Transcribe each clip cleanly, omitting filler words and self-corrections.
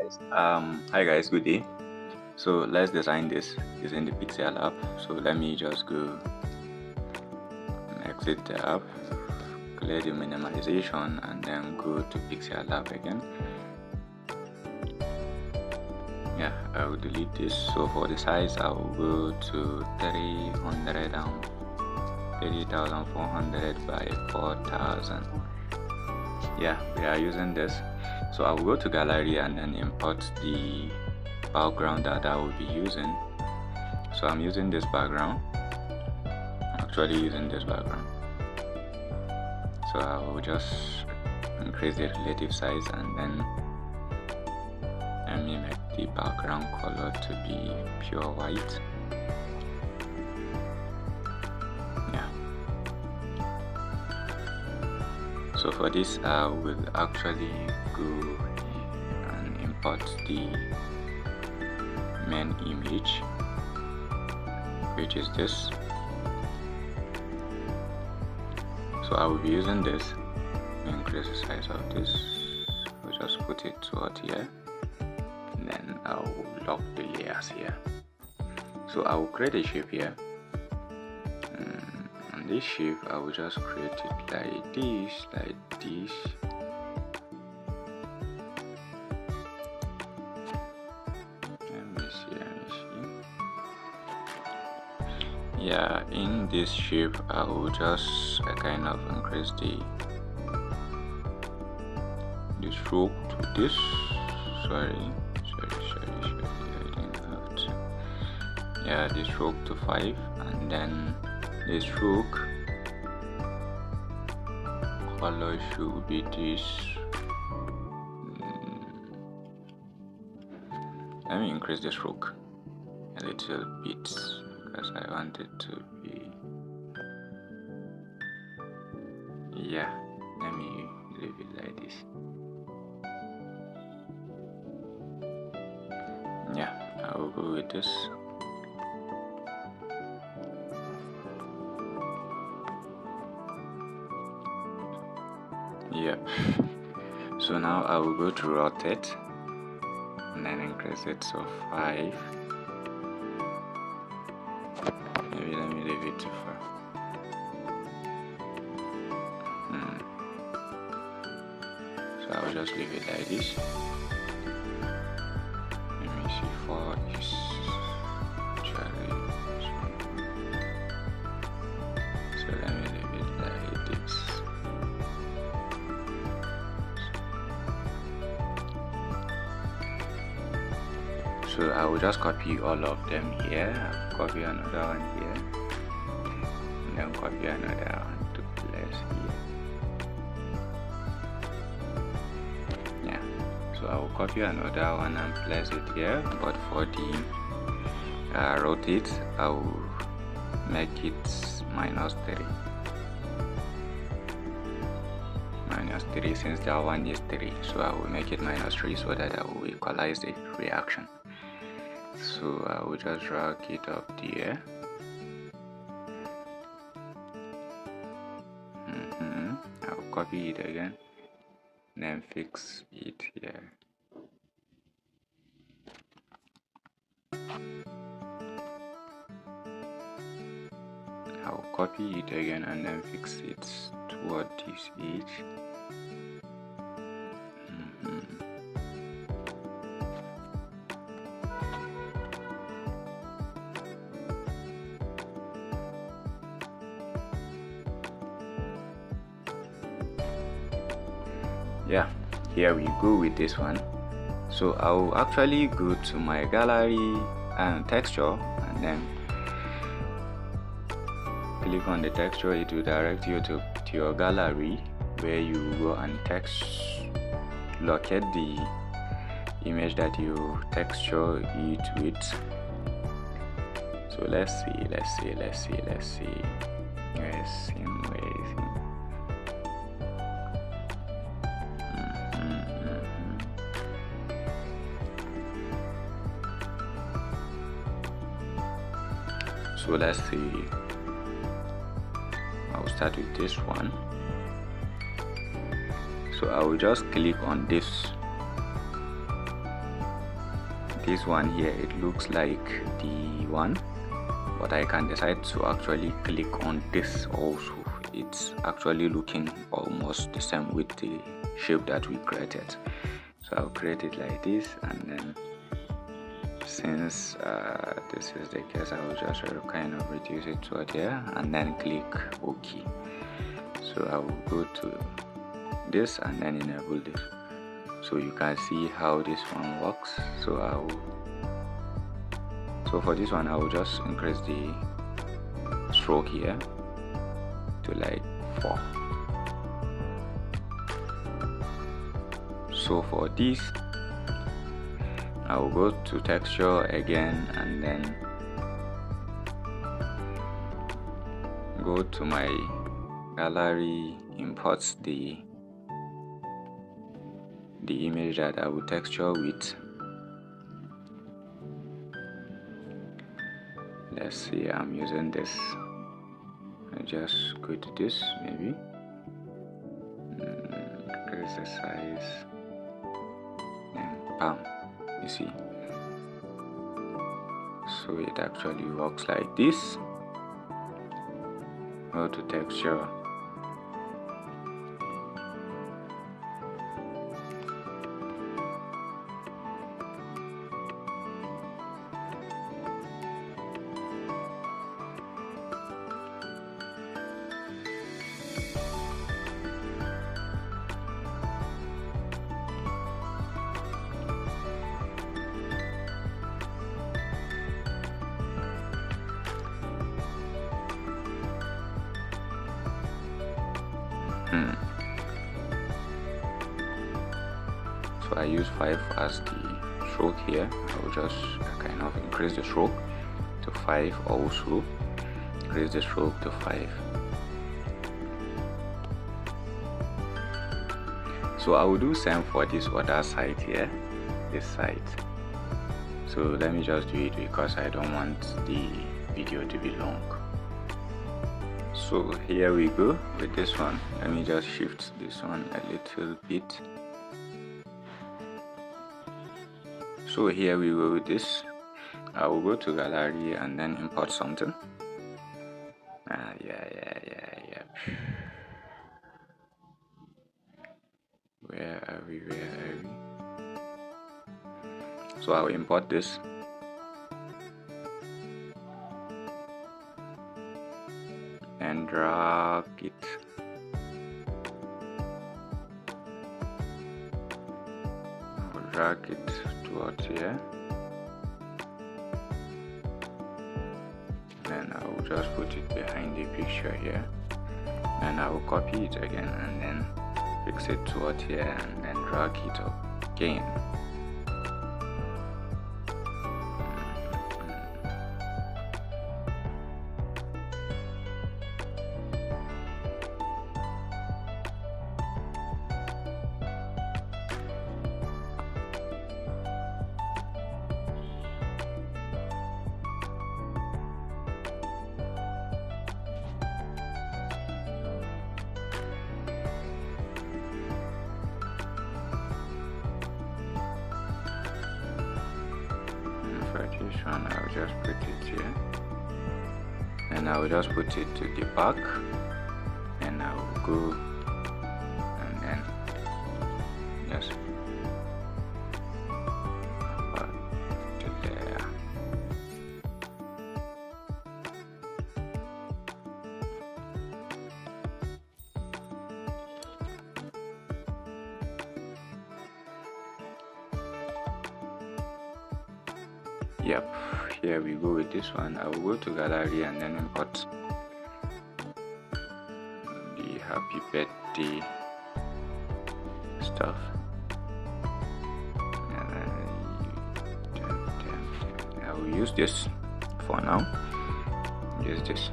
guys. Hi guys, good day. So let's design this using the Pixellab. So let me just go exit the app, clear the minimalization, and then go to Pixellab again. Yeah, I will delete this. So for the size, I will go to 30,400 by 4,000. Yeah, we are using this. So I will go to gallery and then import the background that I will be using. So I'm using this background. I'm actually using this background. So I will just increase the relative size and then let me make the background color to be pure white. Yeah. So for this, I will actually go and import the main image, which is this. So I will be using this. Increase the size of this. We'll just put it toward here, and then I will lock the layers here. So I will create a shape here. And this shape, I will just create it like this, like this. Yeah, in this shape I will just kind of increase the stroke to this. Sorry, I didn't have to. Yeah, the stroke to 5, and then the stroke color should be this. Let me increase the stroke a little bit, because I want it to be, yeah, let me leave it like this. Yeah, I will go with this. Yep. So now I will go to rotate and then increase it to 5. Maybe let me leave it to 4. So I will just leave it like this. Let me see, 4 is actually small. So let me leave it like this. So I will just copy all of them here, copy another one here, and then copy another one to place here. Yeah, so I will copy another one and place it here, but for the rotate, I will make it -3. -3, since that one is 3, so I will make it -3 so that I will equalize the reaction. So I will just drag it up there. I will copy it again, then fix it here. I will copy it again and then fix it toward this edge. Yeah, here we go with this one. So I will actually go to my gallery and texture, and then click on the texture. It will direct you to your gallery, where you go and locate the image that you texture it with. So let's see. Where is him? So let's see. I'll start with this one. So I will just click on this this one here, it looks like the one, but I can decide to actually click on this also. It's actually looking almost the same with the shape that we created. So I'll create it like this, and then since this is the case, I will just kind of reduce it to here and then click OK. So I will go to this and then enable this, so you can see how this one works. So for this one, I will just increase the stroke here to like 4. So for this, I will go to texture again and then go to my gallery, import the image that I will texture with. Let's see, I'm using this. I just go to this, maybe increase the size, and bam, you see. So it actually works like this. Go to texture, so I use 5 as the stroke here. I will just kind of increase the stroke to 5, also increase the stroke to 5. So I will do same for this other side here, this side. So let me just do it because I don't want the video to be long. So here we go with this one. Let me just shift this one a little bit. So here we go with this. I will go to gallery and then import something. Yeah. Where are we? So I will import this. And drag it. I will drag it towards here. And I will just put it behind the picture here. And I will copy it again and then fix it towards here and then drag it up again. For this one, I'll just put it here, and I will just put it to the back, and I will go and then just back to there. Yep, here we go with this one. I will go to gallery and then import the happy birthday stuff. And I will use this for now. Use this.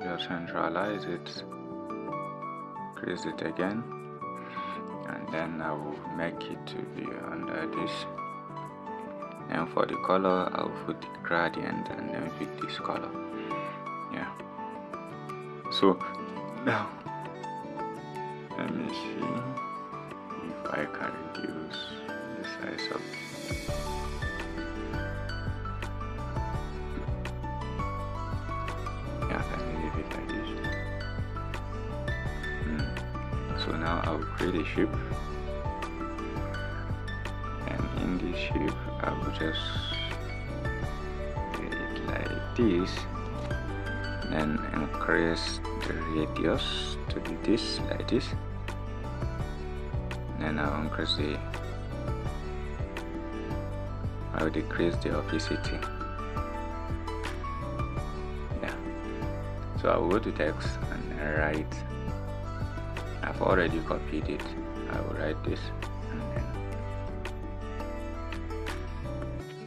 just centralize it, increase it again, and then I will make it to be under this. And for the color, I'll put the gradient and then pick this color. Yeah. So now let me see if I can reduce the size of So now I'll create a shape, and in this shape I will just make it like this, then increase the radius to be this, like this, then I'll decrease the opacity. Yeah. So I'll go to text and write. I've already copied it. I will write this and then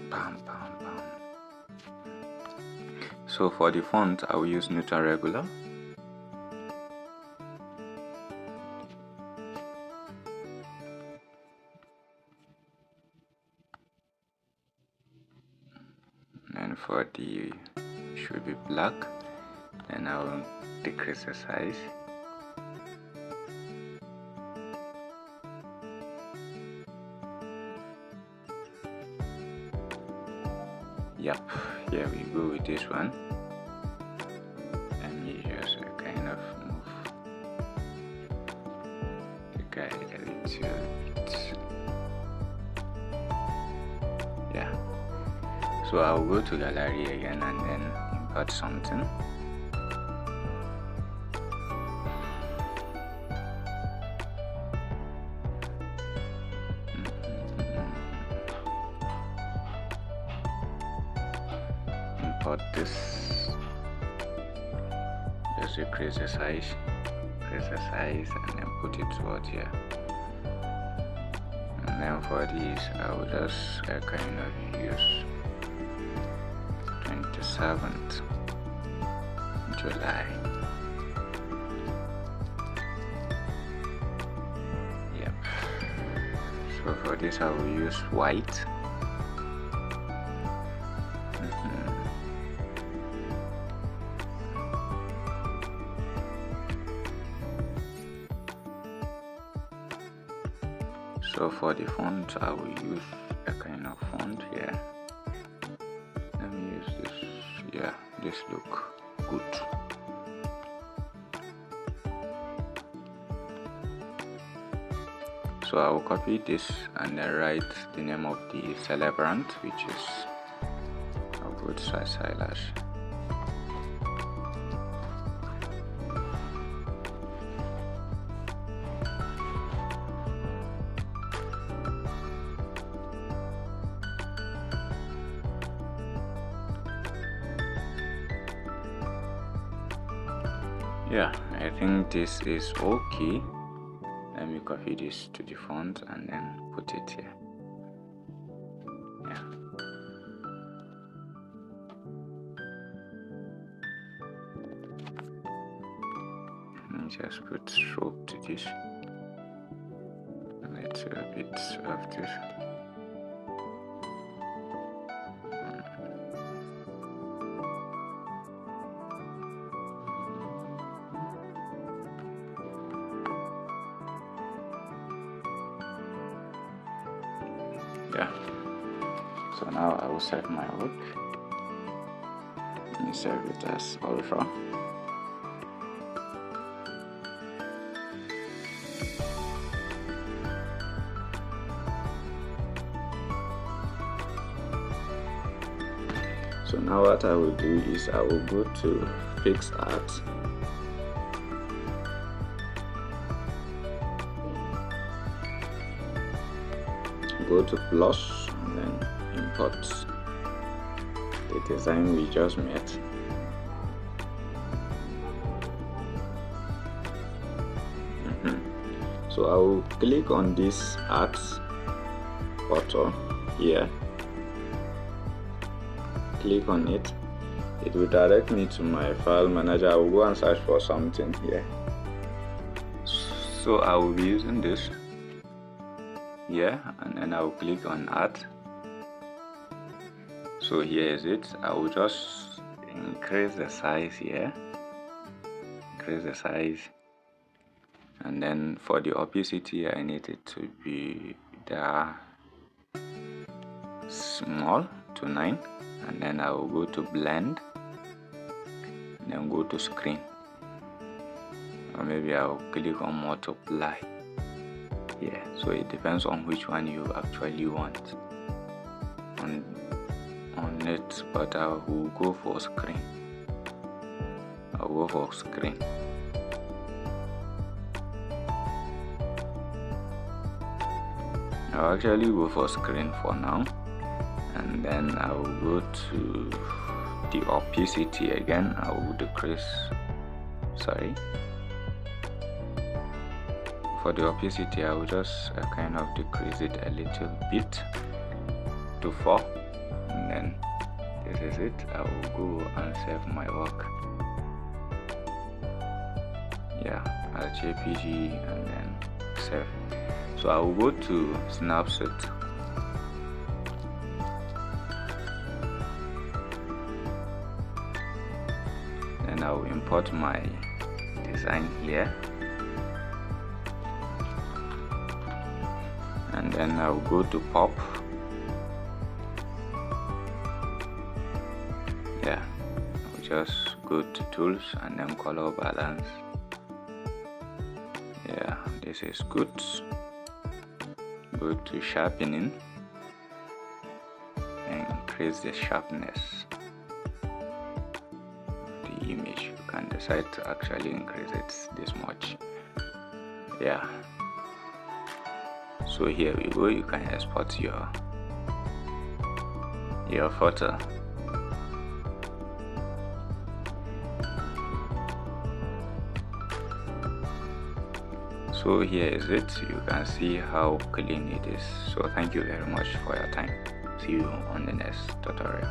bam, bam, bam. So for the font, I will use Newton Regular. And for the should be black, then I will decrease the size. Yep, here we go with this one. Let me just kind of move the guide a little bit. Yeah. So I'll go to gallery again and then import something. Import this. Just increase the size, and then put it towards here. And then for this, I will just kind of use 27th July. Yep. So for this, I will use white. So for the font, I will use a kind of font here. Let me use this. Yeah, this look good. So I will copy this and then write the name of the celebrant, which is, I'll put Silas. Yeah, I think this is okay. Let me copy this to the font and then put it here. Yeah. Let me just put stroke to this. A little bit of this. Yeah, so now I will save my work. Let me save it as Ultra. So now what I will do is I will go to Pixellab. Go to plus and then import the design we just made. So I will click on this art photo here, click on it, it will direct me to my file manager. I will go and search for something here. So I will be using this here, and then I will click on add. So here is it. I will just increase the size here, increase the size, and then for the opacity I need it to be there small to 9, and then I will go to blend and then go to screen, or maybe I'll click on multiply here. So it depends on which one you actually want on it, but I will go for screen. I'll go for screen. I'll actually go for screen for now, and then I will go to the opacity again. I will decrease, sorry, for the opacity I will just kind of decrease it a little bit to 4, and then this is it. I will go and save my work, yeah, as JPG, and then save. So I will go to Snapseed, and I will import my design here, and then I will go to pop, yeah, I will just go to tools and then color balance. Yeah, this is good. Go to sharpening and increase the sharpness of the image. You can decide to actually increase it this much, yeah. So here we go. You can export your photo. So here is it. You can see how clean it is. So thank you very much for your time. See you on the next tutorial.